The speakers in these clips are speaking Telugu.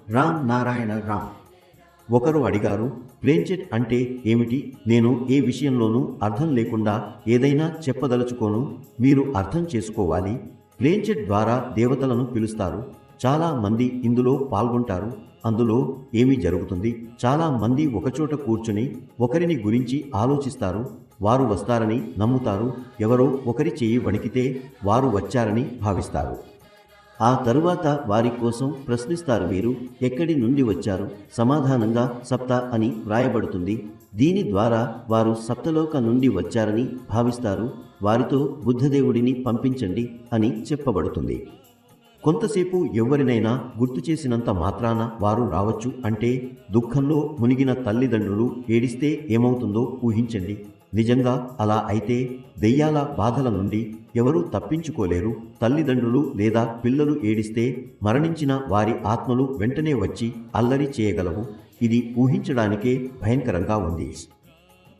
రామ్ నారాయణ రామ్. ఒకరు అడిగారు, ప్లేన్చెట్ అంటే ఏమిటి? నేను ఏ విషయంలోనూ అర్థం లేకుండా ఏదైనా చెప్పదలుచుకోను, మీరు అర్థం చేసుకోవాలి. ప్లేన్చెట్ ద్వారా దేవతలను పిలుస్తారు. చాలా మంది ఇందులో పాల్గొంటారు. అందులో ఏమి జరుగుతుంది? చాలా మంది ఒకచోట కూర్చుని ఒకరిని గురించి ఆలోచిస్తారు. వారు వస్తారని నమ్ముతారు. ఎవరో ఒకరి చెయ్యి వణికితే వారు వచ్చారని భావిస్తారు. ఆ తరువాత వారి కోసం ప్రశ్నిస్తారు, మీరు ఎక్కడి నుండి వచ్చారు? సమాధానంగా సప్త అని వ్రాయబడుతుంది. దీని ద్వారా వారు సప్తలోక నుండి వచ్చారని భావిస్తారు. వారితో బుద్ధదేవుడిని పంపించండి అని చెప్పబడుతుంది. కొంతసేపు ఎవరినైనా గుర్తు చేసినంత మాత్రాన వారు రావచ్చు అంటే, దుఃఖంలో మునిగిన తల్లిదండ్రులు ఏడిస్తే ఏమవుతుందో ఊహించండి. నిజంగా అలా అయితే దెయ్యాల బాధల నుండి ఎవరూ తప్పించుకోలేరు. తల్లిదండ్రులు లేదా పిల్లలు ఏడిస్తే మరణించిన వారి ఆత్మలు వెంటనే వచ్చి అల్లరి చేయగలవు. ఇది ఊహించడానికే భయంకరంగా ఉంది.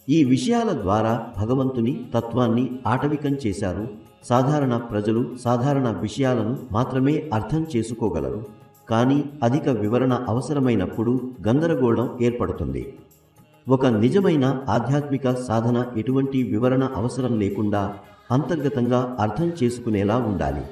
ఈ విషయాల ద్వారా భగవంతుని తత్వాన్ని ఆటవికం చేశారు. సాధారణ ప్రజలు సాధారణ విషయాలను మాత్రమే అర్థం చేసుకోగలరు. కానీ అధిక వివరణ అవసరమైనప్పుడు గందరగోళం ఏర్పడుతుంది. ఒక నిజమైన ఆధ్యాత్మిక సాధన ఎటువంటి వివరణ అవసరం లేకుండా అంతర్గతంగా అర్థం చేసుకునేలా ఉండాలి.